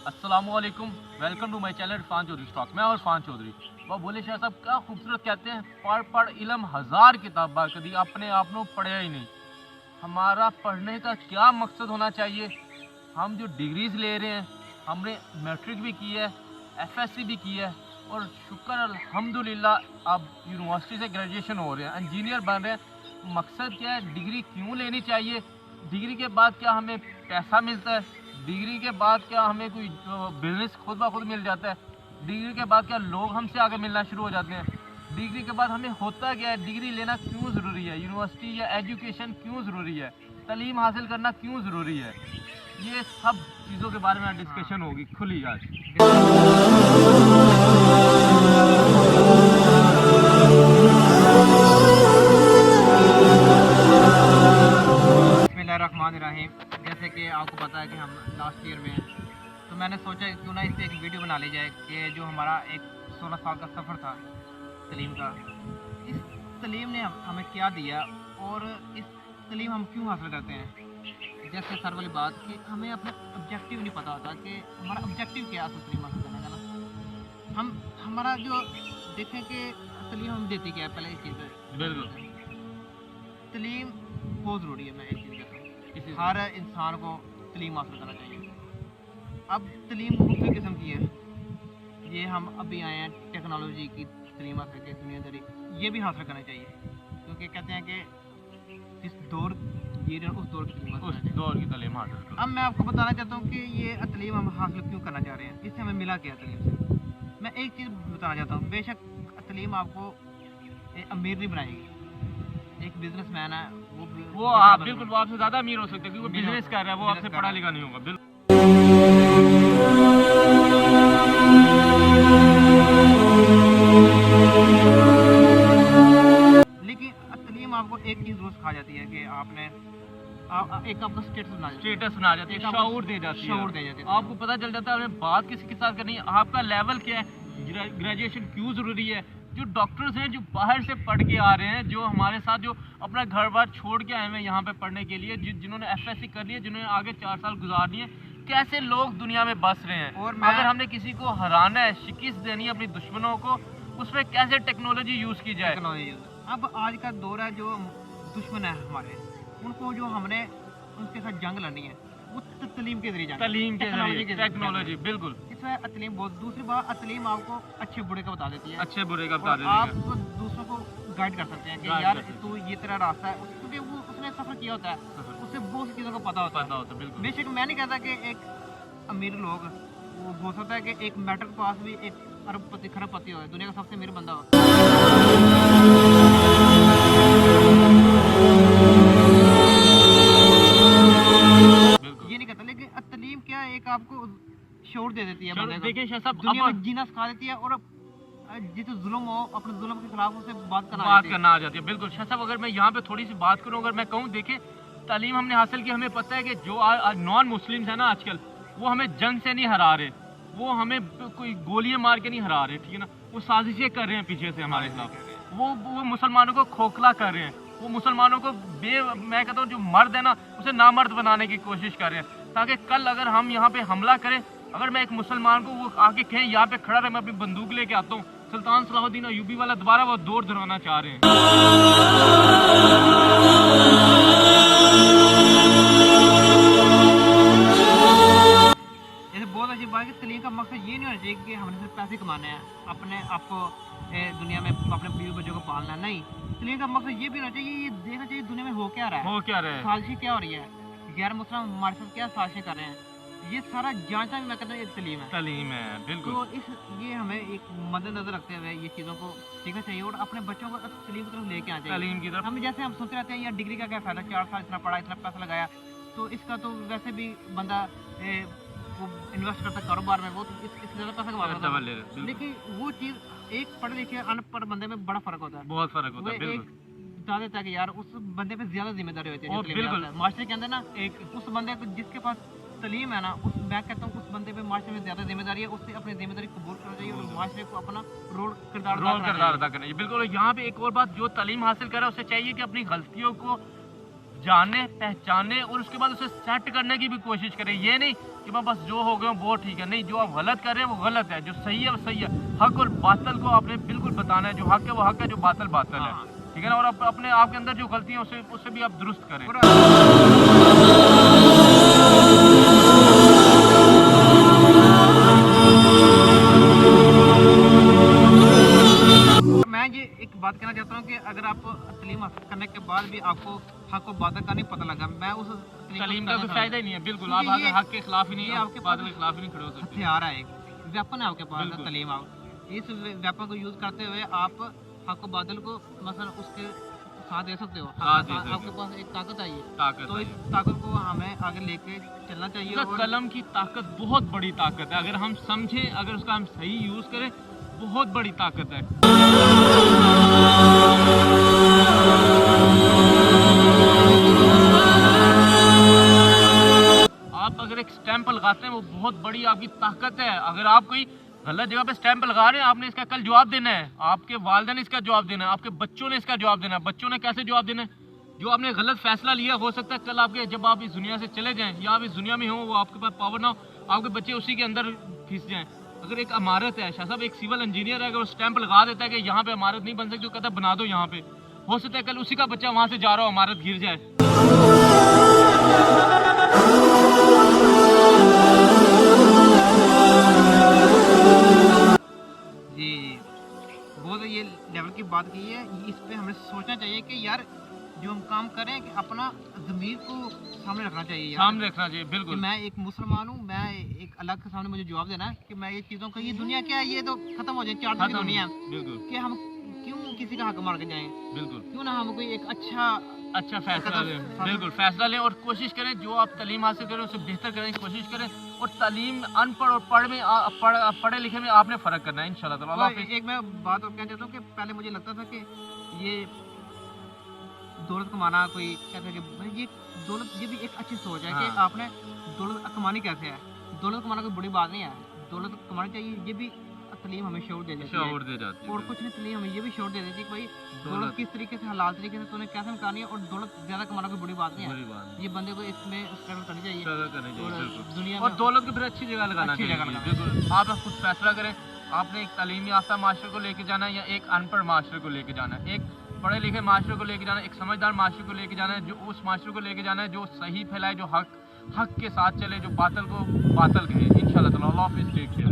अस्सलामुअलैकुम, welcome to my channel Irfan Chaudhary stock. मैं और इरफान चौधरी। वह बोले शाह साहब क्या खूबसूरत कहते हैं, पढ़ पढ़ इलम हज़ार किताब कदी अपने आप को पढ़े ही नहीं। हमारा पढ़ने का क्या मकसद होना चाहिए? हम जो डिग्रीज ले रहे हैं, हमने मैट्रिक भी की है, एफएससी भी की है और शुक्र अल्हम्दुलिल्लाह अब यूनिवर्सिटी से ग्रेजुएशन हो रहे हैं, इंजीनियर बन रहे हैं। मकसद क्या है? डिग्री क्यों लेनी चाहिए? डिग्री के बाद क्या हमें पैसा मिलता है? डिग्री के बाद क्या हमें कोई बिजनेस खुद ब खुद मिल जाता है? डिग्री के बाद क्या लोग हमसे आगे मिलना शुरू हो जाते हैं? डिग्री के बाद हमें होता क्या है? डिग्री लेना क्यों ज़रूरी है? यूनिवर्सिटी या एजुकेशन क्यों ज़रूरी है? तालीम हासिल करना क्यों ज़रूरी है? ये सब चीज़ों के बारे में डिस्कशन होगी खुली आज। बिस्मिल्लाहिर्रहमानिर्रहीम। जैसे कि आपको पता है कि हम लास्ट ईयर में हैं, तो मैंने सोचा क्यों ना इस पर एक वीडियो बना ली जाए कि जो हमारा एक 16 साल का सफ़र था तलीम का, इस तलीम ने हमें क्या दिया और इस तलीम हम क्यों हासिल करते हैं। जैसे सर वाली बात कि हमें अपना ऑब्जेक्टिव नहीं पता होता कि हमारा ऑब्जेक्टिव क्या है तलीम हासिल करने का ना। हम हमारा जो देखें कि तलीम हम देती क्या है, पहले इस चीज़ पर बिल्कुल तलीम बहुत ज़रूरी है। मैं एक चीज़ कहता हूँ, हर इंसान को तलीम हासिल करना चाहिए। अब तलीम मुख्तलिफ किस्म की है। ये हम अभी आए हैं टेक्नोलॉजी की तलीम हासिल की दुनियादारी, ये भी हासिल करना चाहिए क्योंकि कहते हैं कि इस दौर ये उस दौर की तलीम उस दौर की तालीम हासिल करो। अब मैं आपको बताना चाहता हूँ कि ये तलीम हम हासिल क्यों करना चाह रहे हैं, इससे हमें मिला क्या तलीम से। मैं एक चीज़ बताना चाहता हूँ, बेशक तलीम आपको अमीर नहीं बनाएगी। एक बिजनेसमैन है वो आप बिल्कुल वो आपसे ज़्यादा अमीर हो सकते हैं क्योंकि बिजनेस कर रहा है, वो आपसे पढ़ा लिखा नहीं होगा। बिल्कुल लेकिन तलीम आपको एक चीज़ रोज़ खा जाती है कि आपने एक आपका स्टेटस बना जाती है, शऊर दे जाती है। आपको पता चल जाता है हमें बात किसी के साथ करनी है, आपका लेवल क्या है, ग्रेजुएशन क्यों ज़रूरी है। जो डॉक्टर्स हैं जो बाहर से पढ़ के आ रहे हैं, जो हमारे साथ जो अपना घर बार छोड़ के आए हैं यहाँ पे पढ़ने के लिए, जिन्होंने एफएससी कर लिया, जिन्होंने आगे 4 साल गुजारनी है, कैसे लोग दुनिया में बस रहे हैं। और अगर हमने किसी को हराना है, शिकस्त देनी है अपनी दुश्मनों को, उसमें कैसे टेक्नोलॉजी यूज़ की जाए। अब आज का दौर है, जो दुश्मन है हमारे, उनको जो हमने उनके साथ जंग लड़नी है वो तलीम के जरिए, तालीम के जरिए, टेक्नोलॉजी। बिल्कुल इसमें तलीम बहुत। दूसरी बात, तलीम आपको अच्छे बुरे का बता देती है, अच्छे बुरे का बता देती आप है। दूसरों को गाइड कर सकते हैं कि यार तू ये तेरा रास्ता है, क्योंकि वो उसने सफ़र किया होता है, उससे बहुत सी चीज़ों को पता होता है। बिल्कुल बेशक मैं नहीं कहता कि एक अमीर लोग, वो हो सकता है कि एक मैटर के पास भी एक अरबपति खरबपति हो, दुनिया का सबसे अमीर बंदा हो। ये नहीं कहता, लेकिन तलीम क्या एक आपको शोर दे देती है, देखिए शाह साहब, दुनिया में जीना सिखा देती है और जिसे जुल्म हो अपने जुल्म के खिलाफ उसे बात करना आ जाती है। बिल्कुल शाह साहब, अगर मैं यहाँ पे थोड़ी सी बात करूँ, अगर मैं कहूँ, देखिए तालीम हमने हासिल की, हमें पता है कि जो नॉन मुस्लिम्स हैं ना आजकल, वो हमें जंग से नहीं हरा रहे, वो हमें कोई गोलियां मार के नहीं हरा रहे, ठीक है ना। वो साजिशें कर रहे हैं पीछे से हमारे खिलाफ, वो मुसलमानों को खोखला कर रहे हैं, वो मुसलमानों को मैं कहता हूँ जो मर्द है ना उसे नामर्द बनाने की कोशिश कर रहे हैं, ताकि कल अगर हम यहाँ पे हमला करें, अगर मैं एक मुसलमान को वो आके कहें यहाँ पे खड़ा रहे, मैं अपनी बंदूक लेके आता हूँ, सुल्तान सलाहुद्दीन अय्यूबी वाला दोबारा वो दौर दोहराना चाह रहे हैं। जैसे बहुत अच्छी बात है कि तलीम का मकसद ये नहीं होना चाहिए कि हमने सिर्फ पैसे कमाने हैं, अपने आपको दुनिया में अपने बीवी बच्चों को पालना है। नहीं, तलीम का मकसद ये भी होना चाहिए, ये देखना चाहिए दुनिया में हो क्या रहा है, साजिशें क्या हो रही है, गैर मुस्लिम हमारे साथ क्या साजिशें कर रहे हैं, ये सारा जांचना भी मैं कहता हूँ तलीम है। बिल्कुल। तो ये हमें एक मद्देनजर रखते हुए ये चीज़ों को सीखना चाहिए और अपने बच्चों को तलीम की तरफ लेके आना चाहिए। तालीम की तरफ हम जैसे हम सोचते रहते हैं यार डिग्री का क्या फ़ायदा, 4 साल इतना पढ़ा, इतना पैसा लगाया, तो इसका तो वैसे भी बंदा वो इन्वेस्ट करता है कारोबार में, वो तो इससे ज़्यादा पैसा कमाता है। लेकिन वो चीज़ एक पढ़े लिखे अनपढ़ बंदे में बड़ा फ़र्क होता है, बहुत फ़र्क होता है। एक बता देता है कि यार उस बंदे पे ज़्यादा जिम्मेदारी होती है। बिल्कुल, मास्टर के अंदर ना एक उस बंदे को जिसके पास तलीम है ना, मैं कहता हूँ उस बंदे पे मास्टर में ज़्यादा जिम्मेदारी है, उससे अपनी जिम्मेदारी कबूल करना चाहिए और मास्टर को अपना किरदार अदा करना चाहिए। बिल्कुल। यहाँ पे एक और बात, जो तालीम हासिल कर रहा है उसे चाहिए कि अपनी गलतियों को जाने पहचाने और उसके बाद उसे सेट करने की भी कोशिश करें। ये नहीं कि बस जो हो गए वो ठीक है, नहीं, जो आप गलत कर रहे हैं वो गलत है, जो सही है वो सही है। हक और बातल को आपने बिल्कुल बताना है, जो हक है वो हक है, जो बातल बातल है, हाँ। ठीक है ना। और अपने आप के अंदर जो गलती है उसे भी आप दुरुस्त करें। मैं ये एक बात कहना चाहता हूँ कि अगर आप तलीम हासिल करने के बाद भी आपको हक और बातल का नहीं पता लगा, मैं उस तलीम का कोई फायदा ही नहीं है, बिल्कुल। आप क्योंकि ये- हक के खिलाफ ही नहीं, ये आप आपके बातल पास के खिलाफ ही नहीं खड़े हो सकते। हथियार है, एक वेपन है आपके पास, बिल्कुल। तलीम। आप इस वेपन को यूज करते हुए आप हक और बादल को मतलब उसके साथ दे सकते हो। साथ दे सकते हो। आपके पास एक ताकत आई है, ताकत तो है। इस ताकत को हमें आगे लेके चलना चाहिए। उसका और कलम की ताकत बहुत बड़ी ताकत है, अगर हम समझें, अगर उसका हम सही यूज करें, बहुत बड़ी ताकत है। आप अगर एक स्टैंप लगाते हैं वो बहुत बड़ी आपकी ताकत है। अगर आप कोई गलत जगह पे स्टैंप लगा रहे हैं, आपने इसका कल जवाब देना है, आपके वालिदैन ने इसका जवाब देना है, आपके बच्चों ने इसका जवाब देना है। बच्चों ने कैसे जवाब देना है? जो आपने गलत फैसला लिया, हो सकता है कल आपके जब आप इस दुनिया से चले जाएं या आप इस दुनिया में हो, वो आपके पास पावर ना हो, आपके बच्चे उसी के अंदर घिस जाएं। अगर एक इमारत है, शाह साहब एक सिविल इंजीनियर है, अगर वो स्टैंप लगा देता है कि यहाँ पे इमारत नहीं बन सकती, वो कहता है बना दो यहाँ पे, हो सकता है कल उसी का बच्चा वहां से जा रहा हो, इमारत गिर जाए। जी जी, बहुत ये लेवल की बात की है। इस पे हमें सोचना चाहिए कि यार जो हम काम करें कि अपना ज़मीर को सामने रखना चाहिए यार। सामने रखना चाहिए, कि बिल्कुल। मैं एक मुसलमान हूँ, मैं एक अल्लाह के सामने मुझे जवाब देना है कि मैं ये चीज़ों का, ये दुनिया क्या है, ये तो खत्म हो जाए, चार दिन की खत्म, दुनिया है, बिल्कुल कि हम क्यों किसी का हक मार के जाएं, बिल्कुल। क्यों ना हम कोई एक अच्छा अच्छा फैसला कदम- लें, बिल्कुल फैसला लें, और कोशिश करें जो आप तालीम हासिल करें उसे बेहतर करने की कोशिश करें। और तालीम अनपढ़ और पढ़े लिखे में आपने फ़र्क करना है इंशाल्लाह ताला। अल्लाह और हाफिज़। एक मैं बात और कहना चाहता हूँ कि पहले मुझे लगता था कि ये दौलत कमाना कोई कहते हैं कि भाई ये दौलत, ये भी एक अच्छी सोच है कि हाँ। आपने दौलत कमानी कैसे है। दौलत कमाना कोई बड़ी बात नहीं है, दौलत कमानी चाहिए, ये भी तलीम हमें शौर दे देती है। शऊर दे जाती है, और कुछ नहीं, तलीम हमें ये भी शौर दे देती है कि भाई दौलत दौलत किस तरीके से, हलाल तरीके से तूने कैसे निकालनी है, और दौलत ज़्यादा कमाना कोई बड़ी बात नहीं है। बुरी बात है। ये बंदे को इसमें स्ट्रगल करनी चाहिए स्ट्रगल करनी चाहिए, और बिल्कुल। दुनिया और में दौलत को फिर अच्छी जगह लगाना अच्छी चाहिए, जगह लगाना बिल्कुल। आप खुद फैसला करें, आपने एक तालीम याफ्ता माशरे को लेके जाना है या एक अनपढ़ माशरे को लेके जाना है, एक पढ़े लिखे माशरे को लेके जाना है, एक समझदार माशरे को लेके जाना है, जो उस माशरे को लेके जाना है जो सही फैलाए, जो हक के साथ चले, जो बातल को बातल कहे। इंशाल्लाह ताला। अल्लाह हाफिज़। Take care.